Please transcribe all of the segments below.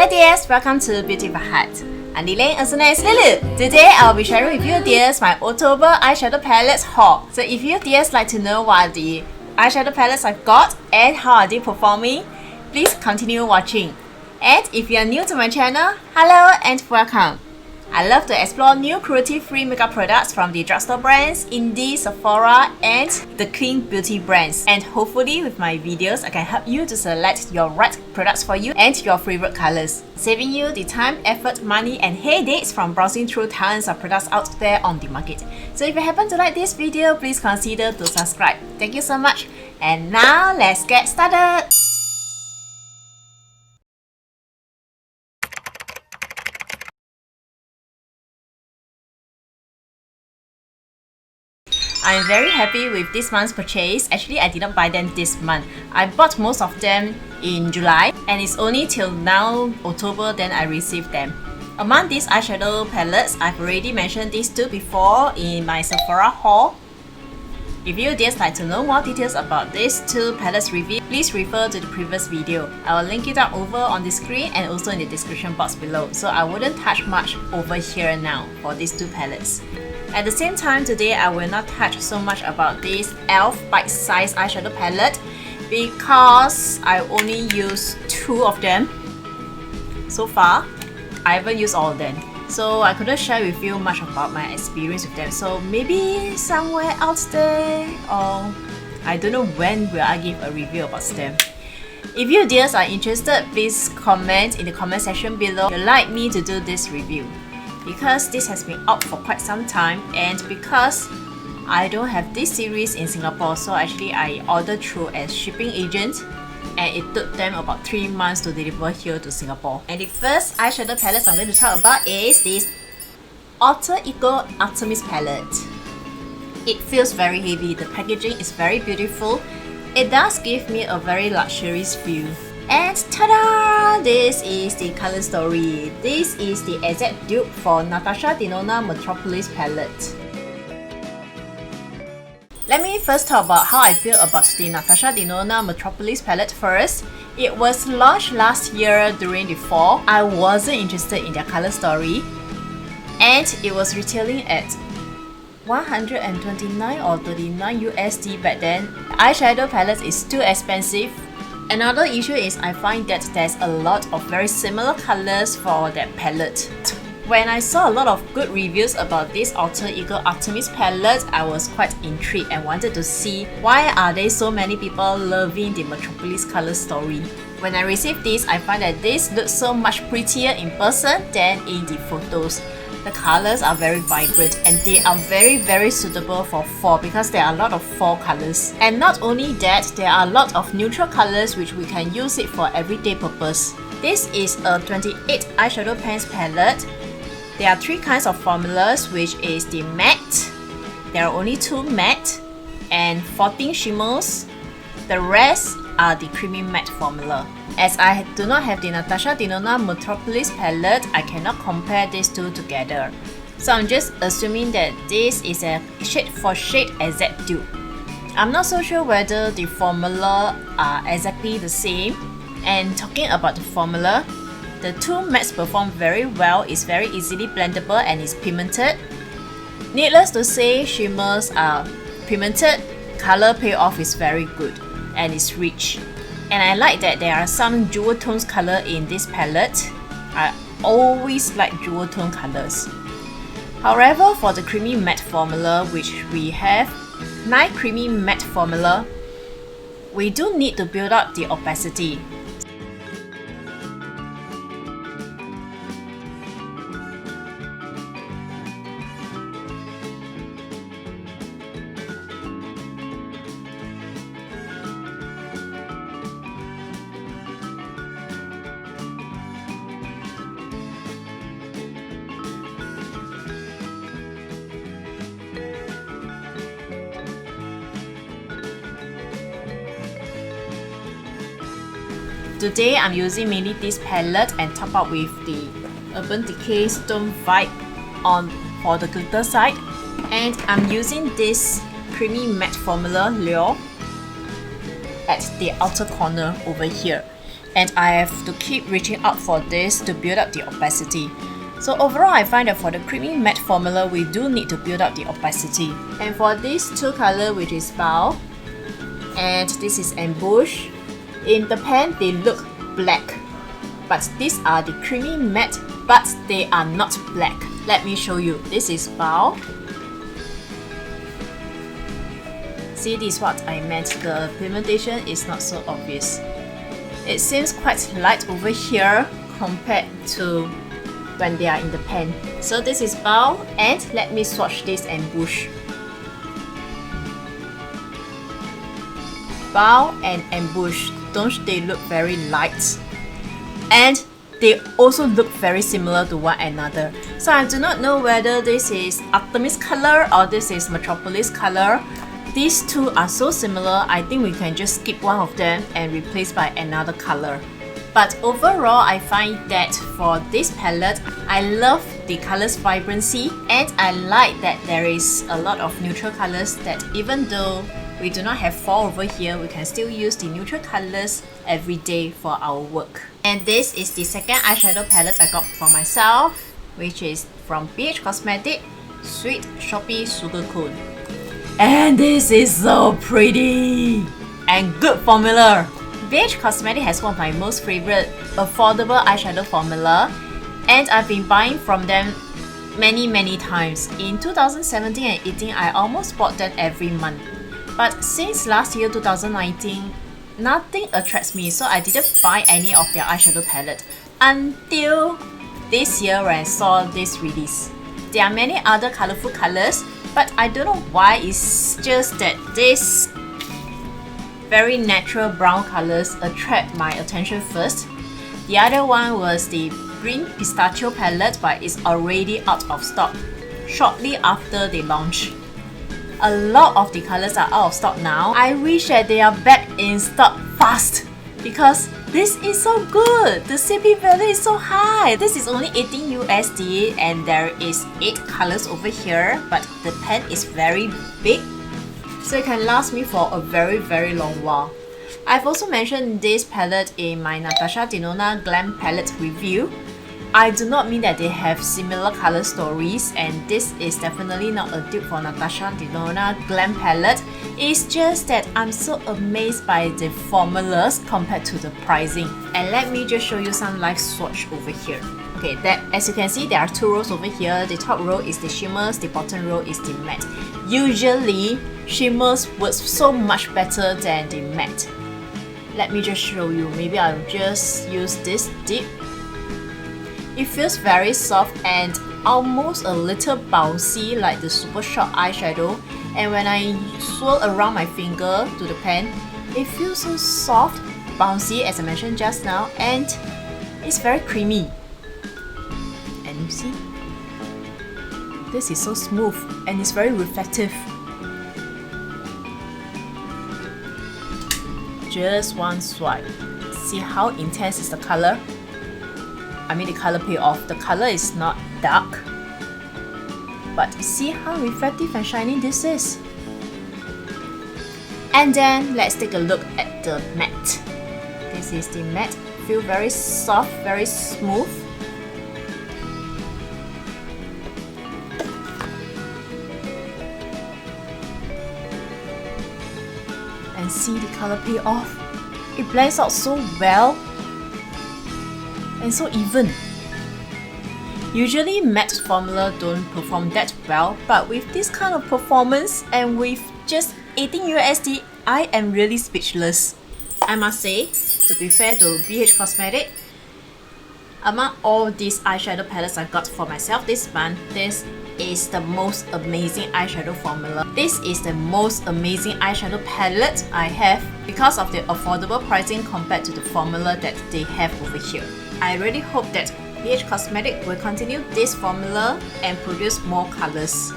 Hello dears, welcome to Beauty by Heart. I'm Elaine, also known as Lulu. Today I'll be sharing with you dears my October eyeshadow palettes haul. So if you dears like to know what are the eyeshadow palettes I've got and how are they performing, please continue watching. And if you are new to my channel, hello and welcome. I love to explore new cruelty-free makeup products from the drugstore brands, indie, Sephora, and the clean beauty brands. And hopefully with my videos, I can help you to select your right products for you and your favorite colors, saving you the time, effort, money, and headaches from browsing through tons of products out there on the market. So if you happen to like this video, please consider to subscribe. Thank you so much. And now let's get started. I'm very happy with this month's purchase. Actually, I didn't buy them this month. I bought most of them in July and it's only till now, October, then I received them. Among these eyeshadow palettes, I've already mentioned these two before in my Sephora haul. If you just like to know more details about these two palettes review, please refer to the previous video. I will link it up over on the screen and also in the description box below. So I wouldn't touch much over here now for these two palettes. At the same time, today I will not touch so much about this e.l.f. bite-sized eyeshadow palette because I only used two of them so far. I haven't used all of them, so I couldn't share with you much about my experience with them. So maybe somewhere out there, or I don't know when will I give a review about them. If you dears are interested, please comment in the comment section below if you'd like me to do this review. Because this has been out for quite some time and because I don't have this series in Singapore, so actually I ordered through a shipping agent and it took them about 3 months to deliver here to Singapore. And the first eyeshadow palette I'm going to talk about is this Alter Ego Artemis palette. It feels very heavy, the packaging is very beautiful. It does give me a very luxurious feel. And ta-da! This is the color story. This is the exact dupe for Natasha Denona Metropolis palette. Let me first talk about how I feel about the Natasha Denona Metropolis palette first. It was launched last year during the fall. I wasn't interested in their color story. And it was retailing at 129 or 39 USD back then. The eyeshadow palette is too expensive. Another issue is I find that there's a lot of very similar colors for that palette. When I saw a lot of good reviews about this Alter Ego Artemis palette, I was quite intrigued and wanted to see why are there so many people loving the Metropolis color story. When I received this, I find that this looks so much prettier in person than in the photos. The colors are very vibrant and they are very suitable for fall because there are a lot of fall colors. And not only that, there are a lot of neutral colors which we can use it for everyday purpose. This is a 28 eyeshadow pens palette. There are 3 kinds of formulas, which is the matte, there are only 2 matte, and 14 shimmers. The rest are the creamy matte formula. As I do not have the Natasha Denona Metropolis palette, I cannot compare these two together. So I'm just assuming that this is a shade for shade exact dupe. I'm not so sure whether the formula are exactly the same. And talking about the formula, the 2 mattes perform very well, it's very easily blendable and is pigmented. Needless to say, shimmers are pigmented, color payoff is very good and it's rich. And I like that there are some jewel tones color in this palette. I always like jewel tone colors. However, for the creamy matte formula, which we have 9 creamy matte formula, we do need to build up the opacity. Today I'm using mainly this palette and top up with the Urban Decay Stone Vibe for the glitter side. And I'm using this creamy matte formula Lure at the outer corner over here. and I have to keep reaching out for this to build up the opacity. So overall, I find that for the creamy matte formula, we do need to build up the opacity. And for these two colors, which is Bow and this is Ambush, in the pan they look black, but these are the creamy matte, but they are not black. Let me show you. This is Bow. See, this is what I meant. The pigmentation is not so obvious. It seems quite light over here compared to when they are in the pan. So this is Bow, and let me swatch this Ambush. Bow and Ambush, don't they look very light? And they also look very similar to one another. So I do not know whether this is Artemis color or this is Metropolis color. These two are so similar, I think we can just skip one of them and replace by another color. But overall, I find that for this palette, I love the colors vibrancy, and I like that there is a lot of neutral colors that even though we do not have fall over here, we can still use the neutral colors every day for our work. And this is the second eyeshadow palette I got for myself, which is from BH Cosmetics, Sweet Shoppy Sugar Cone. And this is so pretty and good formula. BH Cosmetics has one of my most favorite affordable eyeshadow formula, and I've been buying from them many times. In 2017 and 18, I almost bought them every month. But since last year 2019, nothing attracts me, so I didn't buy any of their eyeshadow palette until this year when I saw this release. There are many other colorful colors, but I don't know why. It's just that this very natural brown colors attract my attention first. The other one was the green pistachio palette, but it's already out of stock shortly after they launch. A lot of the colors are out of stock now. I wish that they are back in stock fast because this is so good. The CP value is so high. This is only 18 USD and there is 8 colors over here, but the pen is very big, so it can last me for a very long while. I've also mentioned this palette in my Natasha Denona Glam palette review. I do not mean that they have similar color stories, and this is definitely not a dupe for Natasha Denona Glam palette. It's just that I'm so amazed by the formulas compared to the pricing. And let me just show you some live swatch over here. Okay, as you can see, there are two rows over here. The top row is the shimmers, the bottom row is the matte. Usually, shimmers works so much better than the matte. Let me just show you. Maybe I'll just use this dip. It feels very soft and almost a little bouncy like the super short eyeshadow, and when I swirl around my finger to the pen, it feels so soft, bouncy as I mentioned just now, and it's very creamy. And you see, this is so smooth and it's very reflective. Just one swipe. See how intense is the color? I mean the color payoff. The color is not dark, but see how reflective and shiny this is. And then let's take a look at the matte. This is the matte. Feel very soft, very smooth. And see the color payoff. It blends out so well and so even. Usually matte formula don't perform that well, but with this kind of performance and with just 18 USD, I am really speechless. I must say, to be fair to BH Cosmetics, among all these eyeshadow palettes I got for myself this month, this is the most amazing eyeshadow formula. This is the most amazing eyeshadow palette I have because of the affordable pricing compared to the formula that they have over here. I really hope that BH Cosmetics will continue this formula and produce more colors.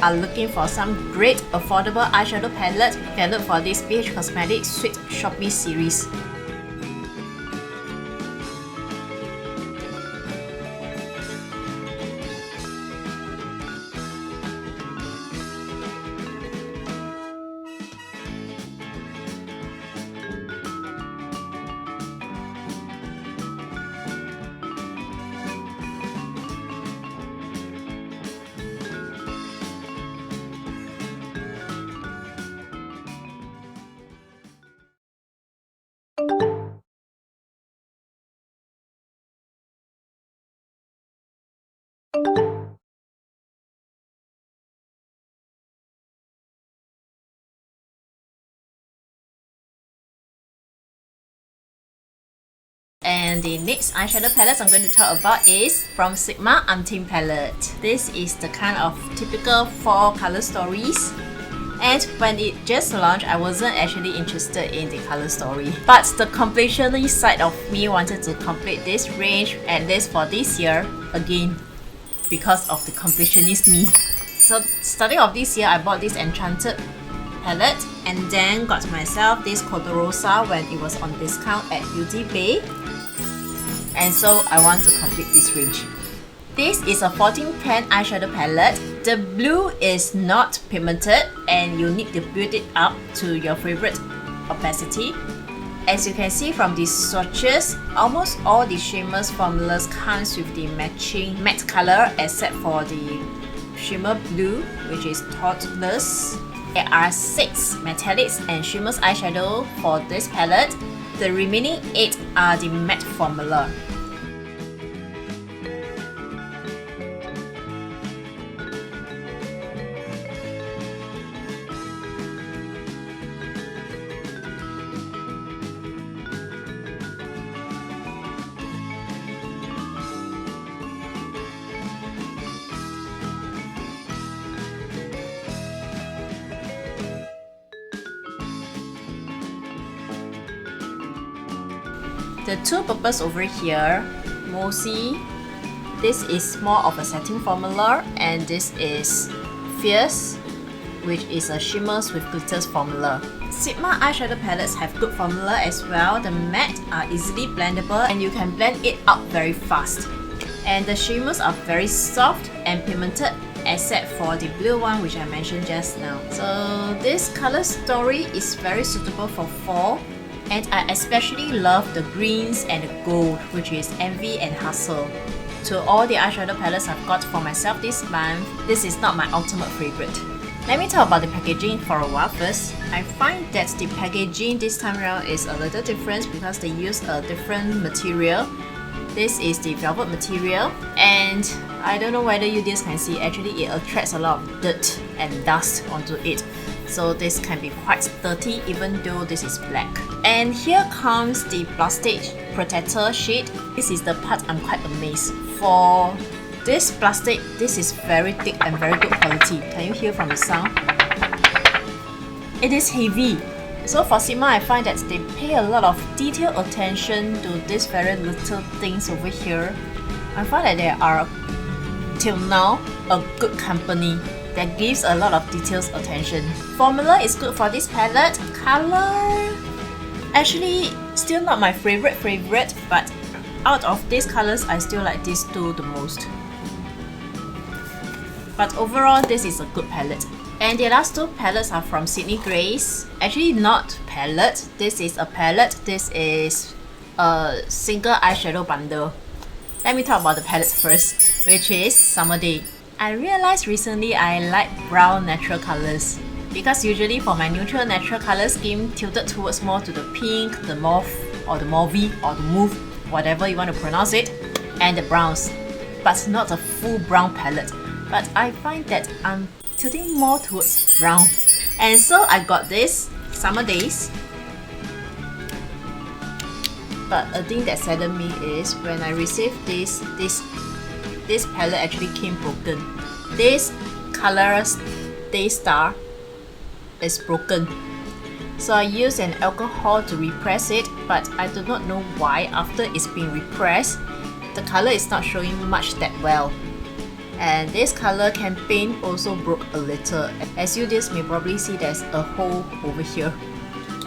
Are looking for some great affordable eyeshadow palette, then look for this BH Cosmetics Sweet Shoppy series. And the next eyeshadow palette I'm going to talk about is from Sigma Tint palette. This is the kind of typical 4 color stories. And when it just launched, I wasn't actually interested in the color story. But the completionist side of me wanted to complete this range, at least for this year, again, because of the completionist me. So starting off this year, I bought this Enchanted palette and then got myself this Codorosa when it was on discount at UD Bay. And so I want to complete this range. This is a 14 pan eyeshadow palette. The blue is not pigmented and you need to build it up to your favorite opacity. As you can see from these swatches, almost all the shimmers formulas comes with the matching matte color except for the shimmer blue, which is thoughtless. There are 6 metallics and shimmers eyeshadow for this palette. The remaining 8 are the matte formula. The two purples over here, mostly, this is more of a setting formula and this is Fierce, which is a shimmers with glitters formula. Sigma eyeshadow palettes have good formula as well. The matte are easily blendable and you can blend it out very fast. And the shimmers are very soft and pigmented except for the blue one which I mentioned just now. So this color story is very suitable for fall. And I especially love the greens and the gold, which is Envy and Hustle. To all the eyeshadow palettes I've got for myself this month, this is not my ultimate favorite. Let me talk about the packaging for a while first. I find that the packaging this time around is a little different because they use a different material. This is the velvet material and I don't know whether you guys can see, actually it attracts a lot of dirt and dust onto it. So this can be quite dirty even though this is black. And here comes the plastic protector sheet. This is the part I'm quite amazed. For this plastic, this is very thick and very good quality. Can you hear from the sound? It is heavy. So for Sigma, I find that they pay a lot of detailed attention to these very little things over here. I find that they are, till now, a good company that gives a lot of details attention. Formula is good for this palette. Color, actually still not my favorite, but out of these colors, I still like these two the most. But overall, this is a good palette. And the last two palettes are from Sydney Grace. Actually not palette, this is a palette. This is a single eyeshadow bundle. Let me talk about the palettes first, which is Summer Day. I realized recently I like brown natural colors because usually for my neutral natural color scheme tilted towards more to the pink, the mauve or the mauvey or the mauve, whatever you want to pronounce it, and the browns, but not a full brown palette. But I find that I'm tilting more towards brown. And so I got this Summer Days. But a thing that saddened me is when I received this palette actually came broken. This color Day Star is broken. So I used an alcohol to repress it, but I do not know why after it's been repressed, the color is not showing much that well. And this color campaign also broke a little. As you guys may probably see, there's a hole over here.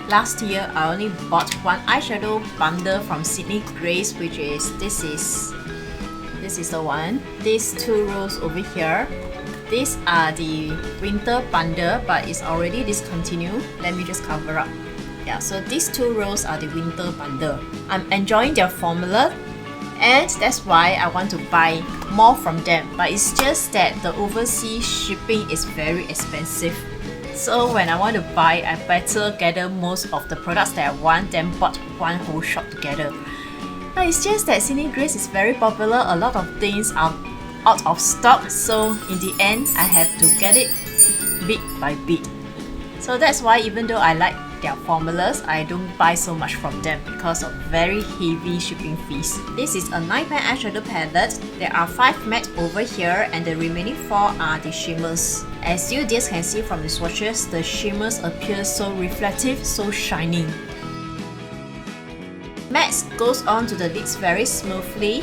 Last year, I only bought one eyeshadow bundle from Sydney Grace, which is this is the one. These two rows over here, these are the winter bundle, but it's already discontinued. Let me just cover up. Yeah, so these two rows are the winter bundle. I'm enjoying their formula, and that's why I want to buy more from them. But it's just that the overseas shipping is very expensive. So when I want to buy, I better gather most of the products that I want, then bought one whole shop together. But it's just that Sydney Grace is very popular, a lot of things are out of stock, so in the end, I have to get it bit by bit. So that's why even though I like their formulas, I don't buy so much from them because of very heavy shipping fees. This is a 9-pan eyeshadow palette. There are 5 matte over here and the remaining 4 are the shimmers. As you just can see from the swatches, the shimmers appear so reflective, so shiny. Matte goes on to the lids very smoothly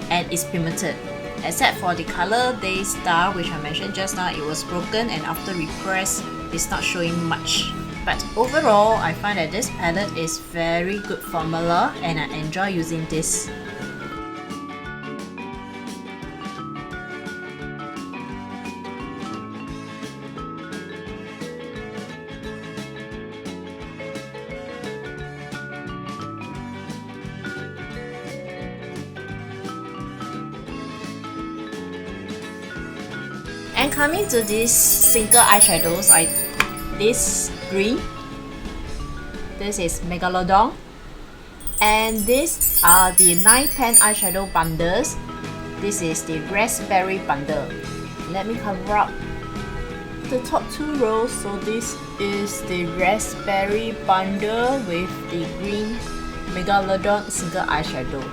and is pigmented. Except for the color Day Star, which I mentioned just now, it was broken and after repress, it's not showing much. But overall, I find that this palette is very good formula and I enjoy using this. And coming to these single eyeshadows, this green, this is Megalodon, and these are the 9-pan eyeshadow bundles. This is the raspberry bundle. Let me cover up the top 2 rows. So this is the raspberry bundle with the green Megalodon single eyeshadow.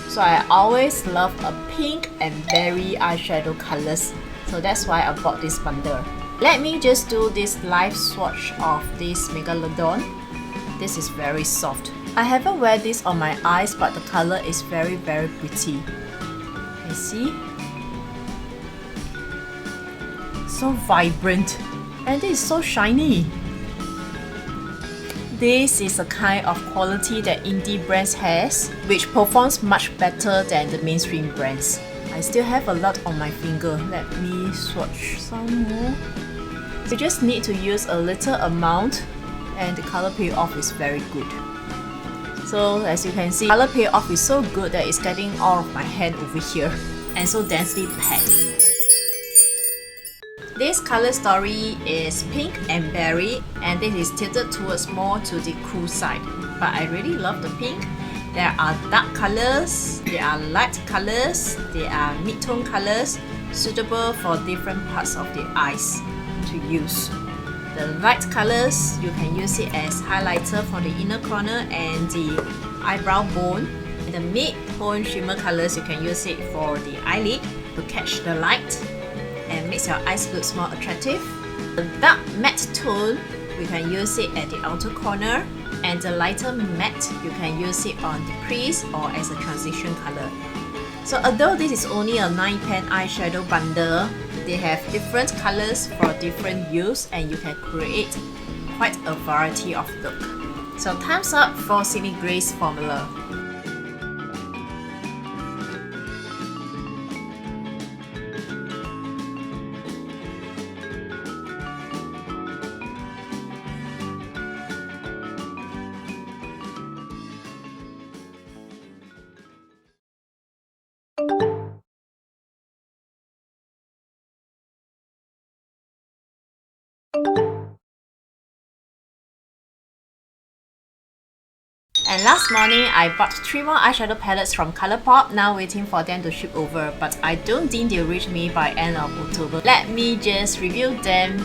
So I always love a pink and berry eyeshadow colors. So that's why I bought this bundle. Let me just do this live swatch of this Megalodon. This is very soft. I haven't wear this on my eyes, but the color is very pretty. You see? So vibrant. And it is so shiny. This is a kind of quality that indie brands has, which performs much better than the mainstream brands. I still have a lot on my finger. Let me swatch some more. You just need to use a little amount and the color payoff is very good. So as you can see, color payoff is so good that it's getting all of my hand over here and so densely packed. This color story is pink and berry and this is tilted towards more to the cool side. But I really love the pink. There are dark colors, there are light colors, there are mid-tone colors suitable for different parts of the eyes to use. The light colors, you can use it as highlighter for the inner corner and the eyebrow bone. And the mid-tone shimmer colors, you can use it for the eyelid to catch the light and makes your eyes look more attractive. The dark matte tone, we can use it at the outer corner. And the lighter matte, you can use it on the crease or as a transition color. So although this is only a 9-pan eyeshadow bundle, they have different colors for different use and you can create quite a variety of look. So thumbs up for Sydney Gray's formula. And last morning, I bought 3 more eyeshadow palettes from Colourpop, now waiting for them to ship over, but I don't think they'll reach me by end of October. Let me just review them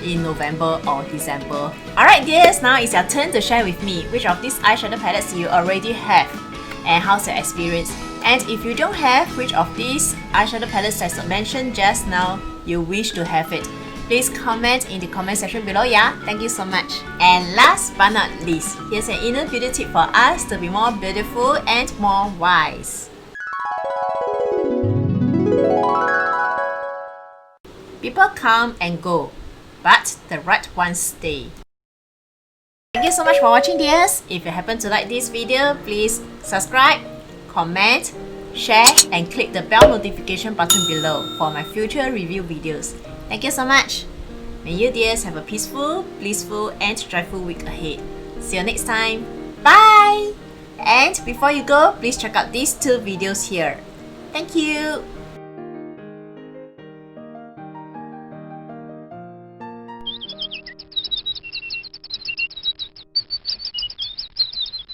in November or December. Alright dears, now it's your turn to share with me which of these eyeshadow palettes you already have and how's your experience. And if you don't have which of these eyeshadow palettes as I mentioned just now, you wish to have it, please comment in the comment section below, yeah? Thank you so much. And last but not least, here's an inner beauty tip for us to be more beautiful and more wise. People come and go, but the right ones stay. Thank you so much for watching dears. If you happen to like this video, please subscribe, comment, share and click the bell notification button below for my future review videos. Thank you so much. May you dears have a peaceful, blissful and joyful week ahead. See you next time. Bye! And before you go, please check out these 2 videos here. Thank you!